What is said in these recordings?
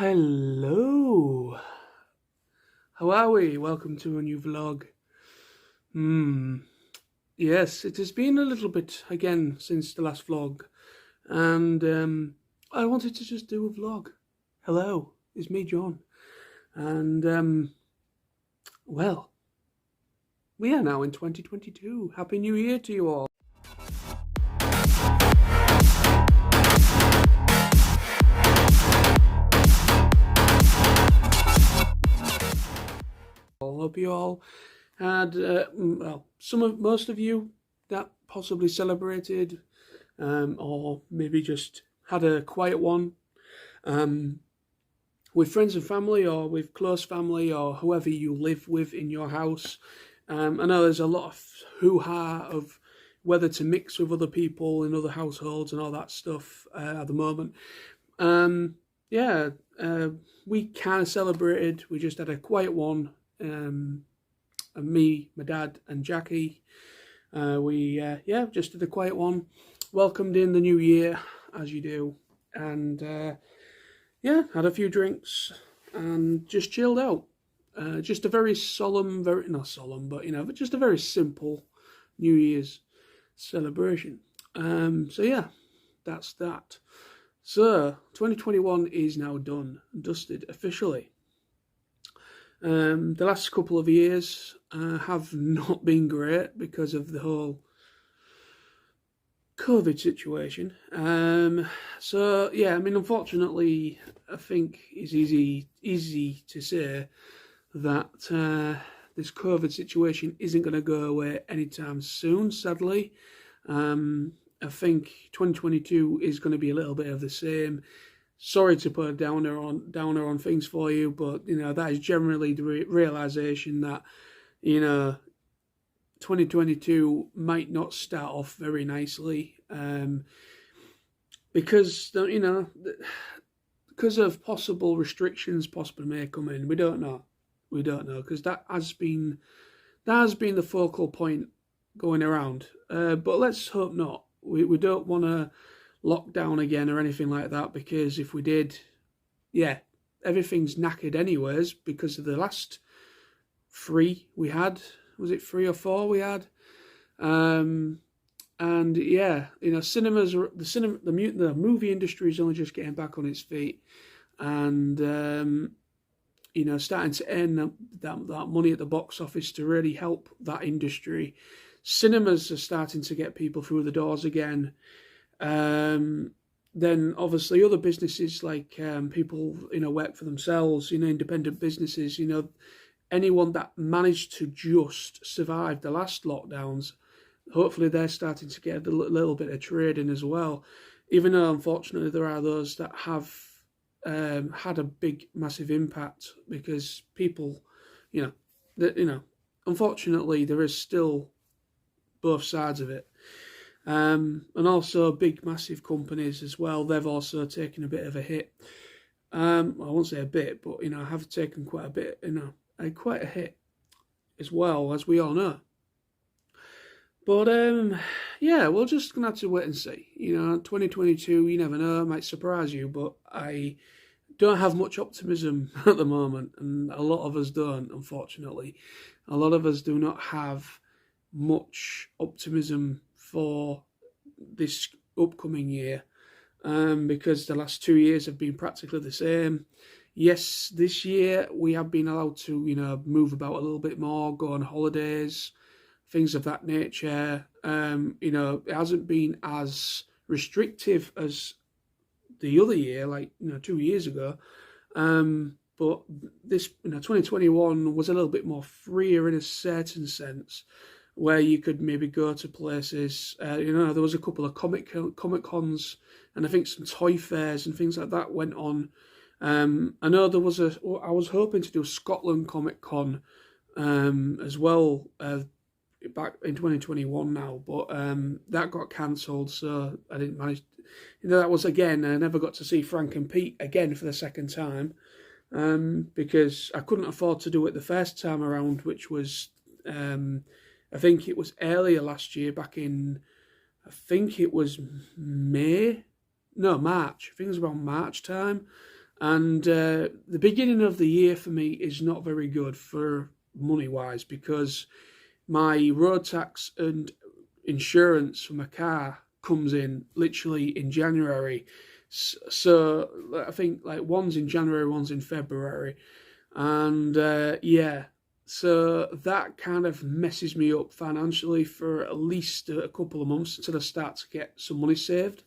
Hello. How are we? Welcome to a new vlog. Yes, it has been a little bit again since the last vlog, and I wanted to just do a vlog. Hello, it's me, John, and well, we are now in 2022. Happy New Year to you all. Hope you all had most of you that possibly celebrated, or maybe just had a quiet one, with friends and family, or with close family, or whoever you live with in your house. I know there's a lot of hoo-ha of whether to mix with other people in other households and all that stuff at the moment. We kind of celebrated. We just had a quiet one. And me, my dad, and Jackie, we just did a quiet one. Welcomed in the new year, as you do, and had a few drinks and just chilled out. Just a very solemn, not solemn, but just a very simple New Year's celebration. That's that. So 2021 is now done, dusted officially. The last couple of years have not been great because of the whole COVID situation. Unfortunately, I think it's easy to say that this COVID situation isn't going to go away anytime soon, sadly. I think 2022 is going to be a little bit of the same. Sorry to put a downer on things for you, but that is generally the realization that 2022 might not start off very nicely, because of possible restrictions possibly may come in. We don't know because that has been the focal point going around. But let's hope not. We don't want to lock down again or anything like that, because if we did, everything's knackered anyways because of the last three we had. Was it 3 or 4 we had? Cinemas, the movie industry is only just getting back on its feet, and starting to earn that money at the box office to really help that industry. Cinemas are starting to get people through the doors again. Then obviously other businesses like people work for themselves, independent businesses, anyone that managed to just survive the last lockdowns, hopefully they're starting to get a little bit of trading as well, even though unfortunately there are those that have had a big massive impact, because people unfortunately there is still both sides of it. And also big massive companies as well, they've also taken a bit of a hit. I won't say a bit, but have taken quite a bit, quite a hit as well, as we all know. But we're just gonna have to wait and see. 2022, you never know, it might surprise you, but I don't have much optimism at the moment, and a lot of us don't, unfortunately. A lot of us do not have much optimism for this upcoming year, because the last 2 years have been practically the same. Yes, this year we have been allowed to move about a little bit more, go on holidays, things of that nature. It hasn't been as restrictive as the other year, like 2 years ago. But this 2021 was a little bit more freer in a certain sense, where you could maybe go to places. There was a couple of comic cons, and I think some toy fairs and things like that went on. I know I was hoping to do a Scotland Comic Con as well back in 2021 now, but that got cancelled, so I didn't manage. That was again, I never got to see Frank and Pete again for the second time, because I couldn't afford to do it the first time around, which was I think it was earlier last year, back in, I think it was March. I think it was around March time. And the beginning of the year for me is not very good for money-wise, because my road tax and insurance for my car comes in literally in January. So I think like one's in January, one's in February. And yeah, so that kind of messes me up financially for at least a couple of months until I start to get some money saved.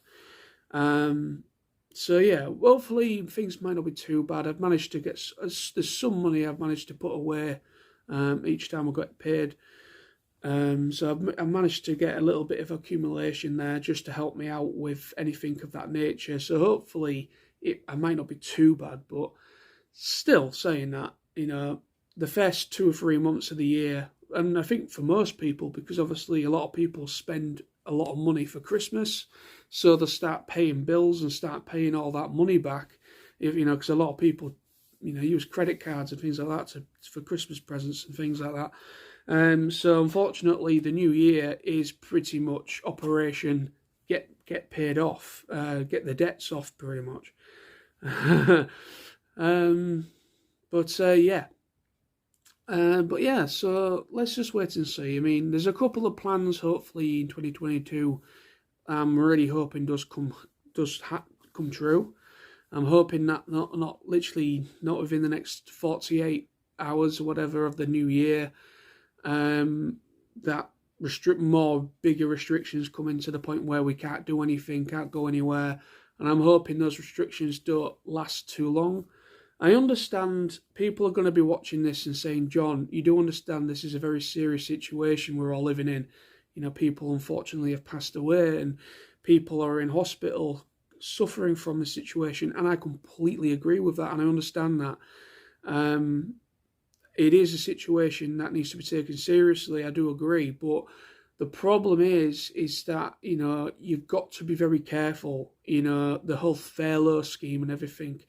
So yeah, hopefully things might not be too bad. I've managed to get, there's some money I've managed to put away each time I get paid. So I've managed to get a little bit of accumulation there just to help me out with anything of that nature. So hopefully I might not be too bad, but still saying that, the first 2 or 3 months of the year, and I think for most people, because obviously a lot of people spend a lot of money for Christmas, so they start paying bills and start paying all that money back, because a lot of people, use credit cards and things like that for Christmas presents and things like that. So unfortunately, the new year is pretty much operation get paid off, get the debts off, pretty much. But yeah, so let's just wait and see. I mean, there's a couple of plans. Hopefully, in 2022, I'm really hoping does come true. I'm hoping that not within the next 48 hours or whatever of the new year. That bigger restrictions come into the point where we can't do anything, can't go anywhere, and I'm hoping those restrictions don't last too long. I understand people are going to be watching this and saying, John, you do understand this is a very serious situation we're all living in. People unfortunately have passed away and people are in hospital suffering from the situation, and I completely agree with that, and I understand that. It is a situation that needs to be taken seriously, I do agree, but the problem is that, you've got to be very careful, the whole furlough scheme and everything.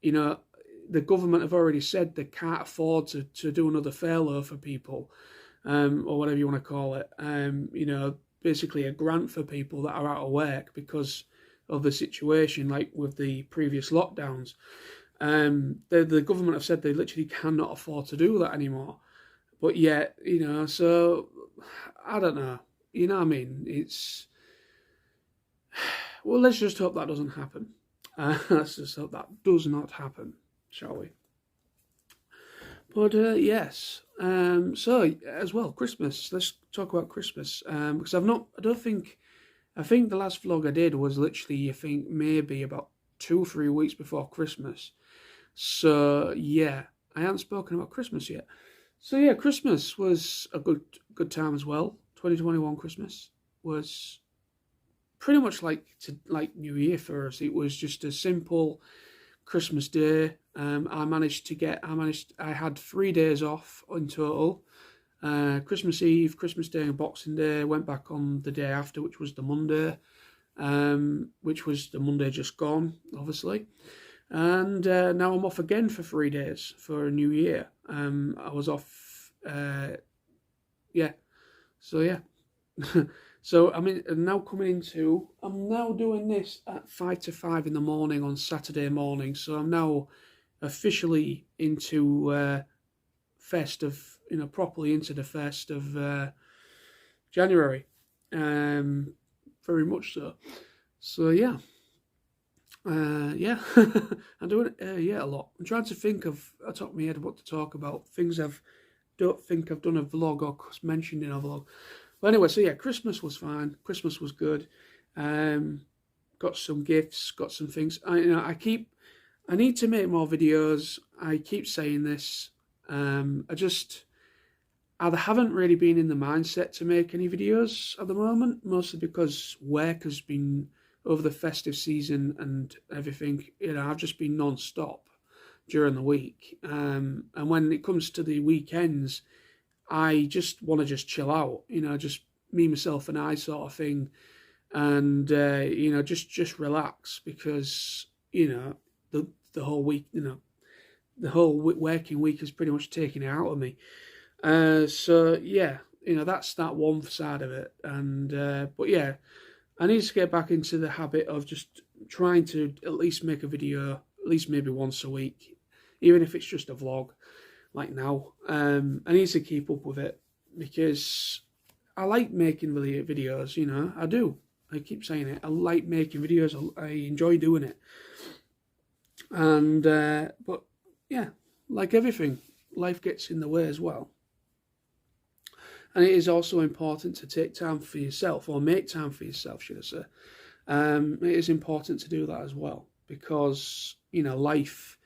The government have already said they can't afford to do another furlough for people, or whatever you want to call it. Basically a grant for people that are out of work because of the situation, like with the previous lockdowns. The government have said they literally cannot afford to do that anymore. But yet, so I don't know. You know what I mean? Well, let's just hope that doesn't happen. Let's just hope that does not happen, shall we? But yes. So as well, Christmas. Let's talk about Christmas. Because I think the last vlog I did was literally, maybe about 2 or 3 weeks before Christmas. So yeah, I haven't spoken about Christmas yet. So yeah, Christmas was a good time as well. 2021 Christmas was pretty much like New Year for us. It was just a simple Christmas day. I had 3 days off in total. Christmas Eve, Christmas Day and Boxing Day. Went back on the day after, which was the Monday. Which was the Monday just gone, obviously. And now I'm off again for 3 days for a new year. I was off, yeah. So yeah. So I'm now doing this at 4 to 5 in the morning on Saturday morning. So I'm now officially into festive, properly into the first of January. Very much so. So yeah. Yeah, I'm doing a lot. I'm trying to think of top of my head what to talk about. Things don't think I've done a vlog or mentioned in a vlog. But anyway, so yeah, Christmas was fine. Christmas was good. Got some gifts, got some things. I need to make more videos. I keep saying this. I haven't really been in the mindset to make any videos at the moment, mostly because work has been over the festive season and everything. I've just been non-stop during the week. And when it comes to the weekends, I just want to just chill out, just me, myself and I sort of thing. And, just relax because, the whole week, the whole working week is pretty much taken it out of me. So yeah, that's that one side of it. And, but yeah, I need to get back into the habit of just trying to at least make a video at least maybe once a week, even if it's just a vlog like now. I need to keep up with it because I like making videos, you know, I do. I keep saying it. I like making videos. I enjoy doing it. And, but yeah, like everything, life gets in the way as well. And it is also important to take time for yourself, or make time for yourself, should I say. It is important to do that as well, because, you know, life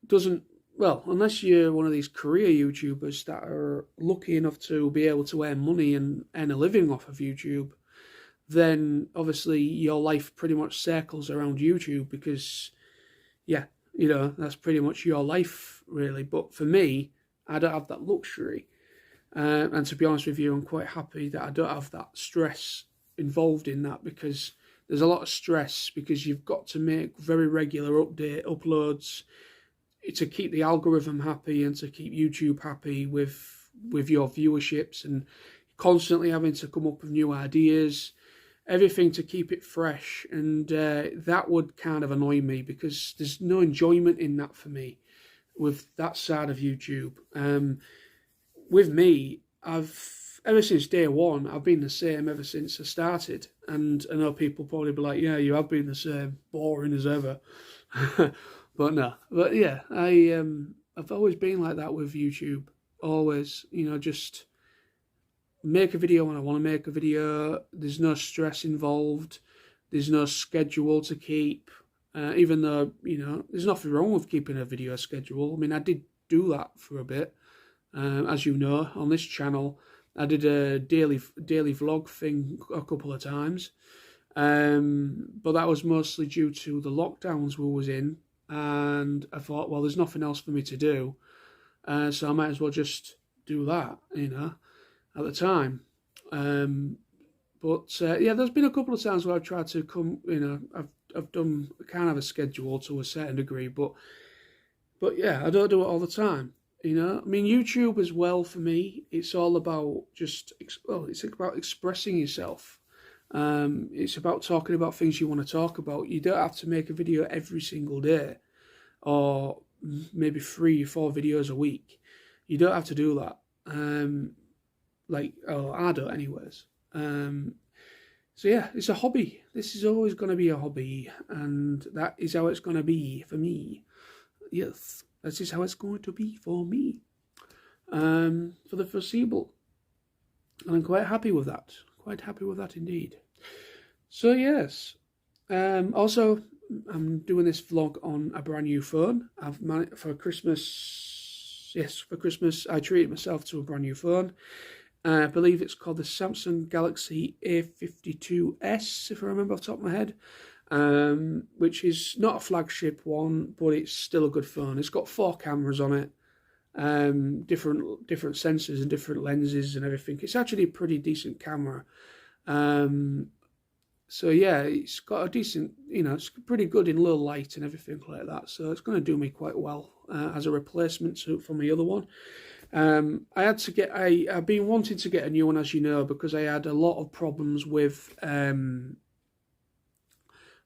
doesn't, well, unless you're one of these career YouTubers that are lucky enough to be able to earn money and earn a living off of YouTube, then obviously your life pretty much circles around YouTube because, yeah, you know, that's pretty much your life, really. But for me, I don't have that luxury. And to be honest with you, I'm quite happy that I don't have that stress involved in that, because there's a lot of stress because you've got to make very regular uploads to keep the algorithm happy and to keep YouTube happy with your viewerships, and constantly having to come up with new ideas, everything to keep it fresh. And that would kind of annoy me because there's no enjoyment in that for me with that side of YouTube. With me, ever since day one, I've been the same ever since I started. And I know people probably be like, yeah, you have been the same, boring as ever. But no, but yeah, I've always been like that with YouTube. Always, you know, just make a video when I want to make a video. There's no stress involved. There's no schedule to keep. Even though, you know, there's nothing wrong with keeping a video schedule. I mean, I did do that for a bit. As you know, on this channel, I did a daily vlog thing a couple of times. But that was mostly due to the lockdowns we was in. And I thought, well, there's nothing else for me to do. So I might as well just do that, you know, at the time. But yeah, there's been a couple of times where I've tried to come, you know, I've done kind of a schedule to a certain degree, but yeah, I don't do it all the time, you know. I mean, YouTube as well, for me, it's all about just, well, it's about expressing yourself. It's about talking about things you want to talk about. You don't have to make a video every single day, or maybe 3 or 4 videos a week. You don't have to do that. I don't anyways. So yeah, it's a hobby. This is always going to be a hobby, and that is how it's going to be for me. Yes, this is how it's going to be for me, for the foreseeable. And I'm quite happy with that. Quite happy with that indeed. So yes, also I'm doing this vlog on a brand new phone. For Christmas, I treated myself to a brand new phone. I believe it's called the Samsung Galaxy A52s, if I remember off the top of my head, which is not a flagship one, but it's still a good phone. It's got 4 cameras on it, different sensors and different lenses and everything. It's actually a pretty decent camera. So yeah, it's got a decent, you know, it's pretty good in low light and everything like that. So it's going to do me quite well as a replacement for my other one. I've been wanting to get a new one, as you know, because I had a lot of problems with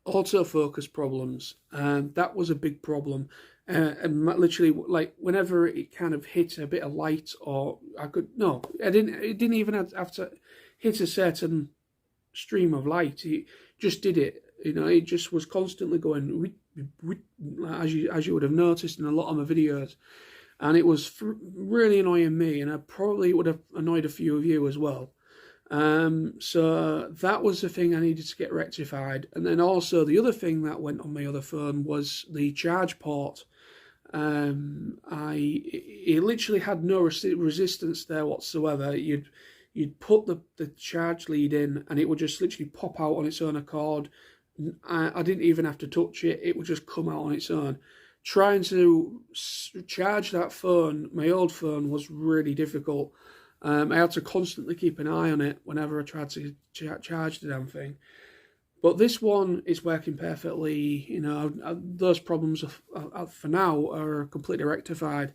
autofocus problems, and that was a big problem. And literally, like, whenever it kind of hit a bit of light, or it didn't even have to hit a certain stream of light. It just did it, you know. It just was constantly going, as you would have noticed in a lot of my videos. And it was really annoying me, and I probably would have annoyed a few of you as well. So that was the thing I needed to get rectified. And then also the other thing that went on my other phone was the charge port. It literally had no resistance there whatsoever. You'd put the charge lead in, and it would just literally pop out on its own accord. I didn't even have to touch it. It would just come out on its own. Trying to charge that phone, my old phone, was really difficult. I had to constantly keep an eye on it whenever I tried to charge the damn thing. But this one is working perfectly. You know, those problems for now are completely rectified.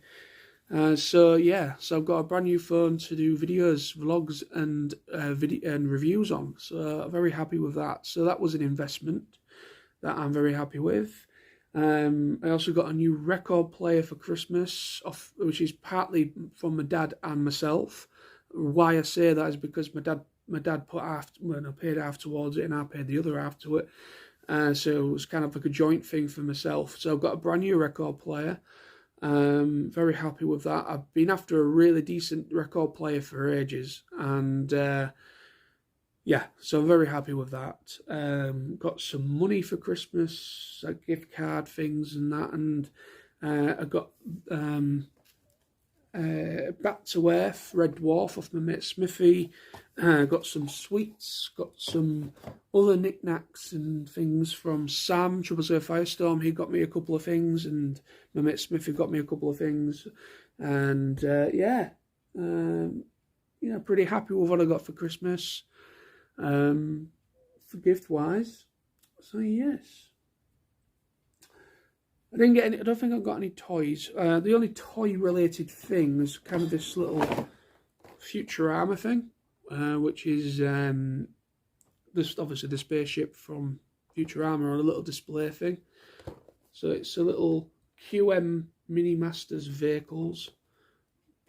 So yeah, so I've got a brand new phone to do videos, vlogs, and reviews on. So I'm very happy with that. So that was an investment that I'm very happy with. I also got a new record player for Christmas, which is partly from my dad and myself. Why I say that is because my dad put half, when I paid half towards it, and I paid the other half to it. So it was kind of like a joint thing for myself. So I've got a brand new record player. Very happy with that. I've been after a really decent record player for ages, and yeah, so I'm very happy with that. Got some money for Christmas, like gift card things and that, and I got Back to Earth, Red Dwarf off my mate Smithy. Got some sweets, got some other knickknacks and things from Sam, Trouble Zero Firestorm. He got me a couple of things, and my mate Smithy got me a couple of things. And pretty happy with what I got for Christmas. For gift wise, so yes, I didn't get any. I don't think I got any toys. The only toy related thing is kind of this little Futurama thing, which is this obviously the spaceship from Futurama on a little display thing. So it's a little QM Mini Masters vehicles,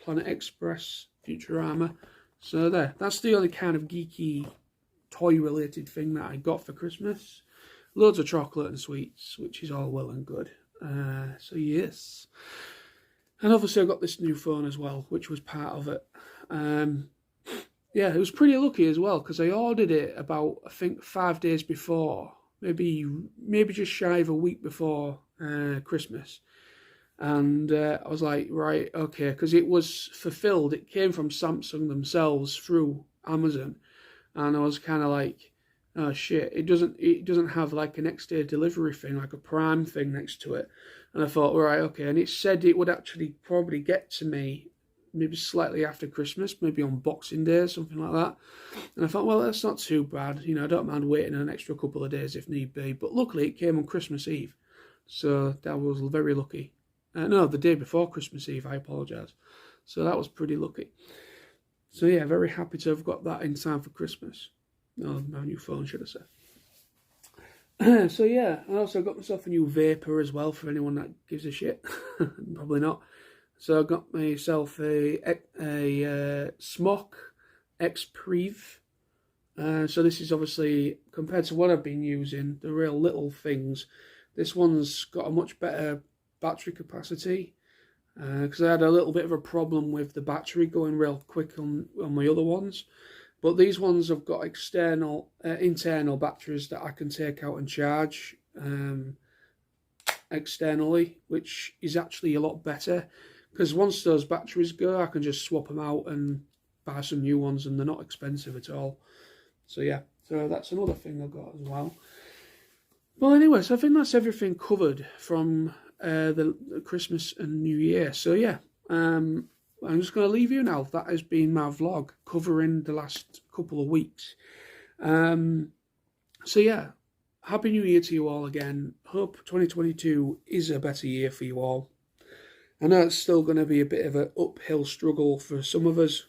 Planet Express Futurama. So that's the only kind of geeky toy-related thing that I got for Christmas. Loads of chocolate and sweets, which is all well and good. So yes. And obviously I got this new phone as well, which was part of it. It was pretty lucky as well, because I ordered it about, I think, 5 days before. Maybe just shy of a week before Christmas. And I was like, right, okay, because it was fulfilled. It came from Samsung themselves through Amazon. And I was kind of like, oh shit, it doesn't have like a next day delivery thing, like a Prime thing next to it. And I thought, right, okay. And it said it would actually probably get to me maybe slightly after Christmas, maybe on Boxing Day or something like that. And I thought, well, that's not too bad. I don't mind waiting an extra couple of days if need be. But luckily it came on Christmas Eve. So that was very lucky. No, the day before Christmas Eve, I apologise. So that was pretty lucky. So yeah, very happy to have got that in time for Christmas. No, my new phone, should I say. So yeah, I also got myself a new vapor as well, for anyone that gives a shit. Probably not. So I got myself a Smok X-Priv. So this is obviously, compared to what I've been using, the real little things, this one's got a much better battery capacity. Because I had a little bit of a problem with the battery going real quick on my other ones. But these ones have got internal batteries that I can take out and charge externally, which is actually a lot better. Because once those batteries go, I can just swap them out and buy some new ones, and they're not expensive at all. So yeah, so that's another thing I got as well. Well, anyway, so I think that's everything covered from the Christmas and New Year. So yeah, I'm just going to leave you now. That has been my vlog covering the last couple of weeks. So yeah, Happy New Year to you all again. Hope 2022 is a better year for you all. I know it's still going to be a bit of an uphill struggle for some of us.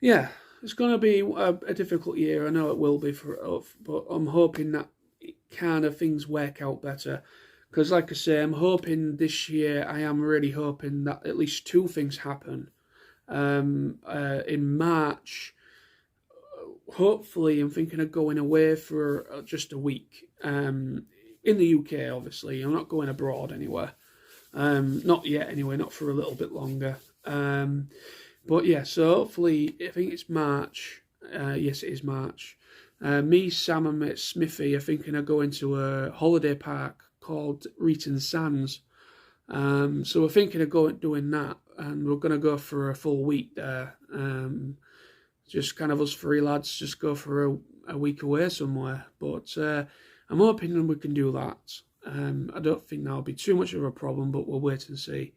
Yeah, it's going to be a difficult year. I know it will be for us, but I'm hoping that kind of things work out better, because like I say, I'm hoping this year, I am really hoping that at least two things happen. In March, hopefully I'm thinking of going away for just a week, in the UK obviously. I'm not going abroad anywhere, not yet anyway, not for a little bit longer. But yeah, so hopefully, I think it's March. Yes, it is March. Me, Sam, and mate Smithy are thinking of going to a holiday park called Reeton Sands. So we're thinking of doing that, and we're going to go for a full week there. Just kind of us three lads, just go for a week away somewhere. But I'm hoping that we can do that. I don't think that'll be too much of a problem, but we'll wait and see.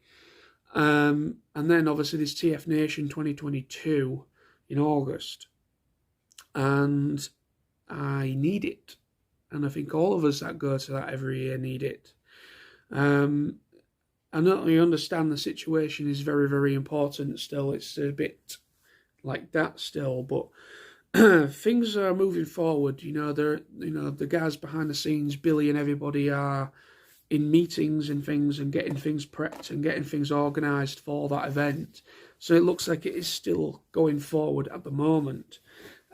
And then obviously this TF Nation 2022 in August. And I need it. And I think all of us that go to that every year need it. I not only understand the situation is very, very important still. It's a bit like that still. But things are moving forward. The guys behind the scenes, Billy and everybody, are in meetings and things and getting things prepped and getting things organised for that event. So it looks like it is still going forward at the moment.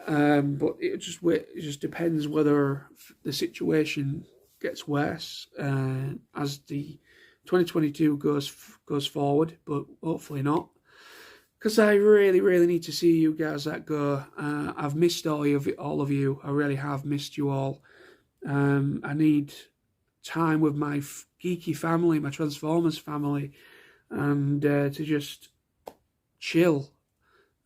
But it just depends whether the situation gets worse as the 2022 goes forward, but hopefully not. Because I really, really need to see you guys that go. I've missed all of you. I really have missed you all. I need time with my geeky family, my Transformers family, and to just chill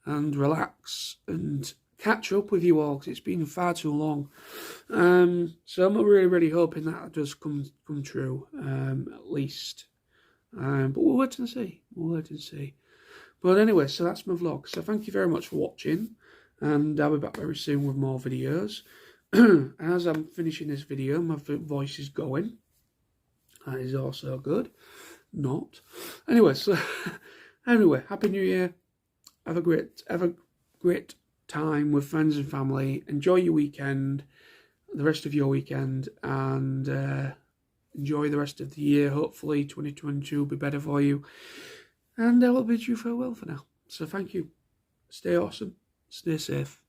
and relax and catch up with you all, because it's been far too long. So I'm really, really hoping that does come true, at least. But we'll wait and see. But anyway, so that's my vlog. So thank you very much for watching, and I'll be back very soon with more videos. As I'm finishing this video, my voice is going. That is also good. Not. Anyway, so Happy New Year. Have a great time with friends and family. Enjoy your weekend, the rest of your weekend, and enjoy the rest of the year. Hopefully 2022 will be better for you. And I will bid you farewell for now. So thank you. Stay awesome. Stay safe.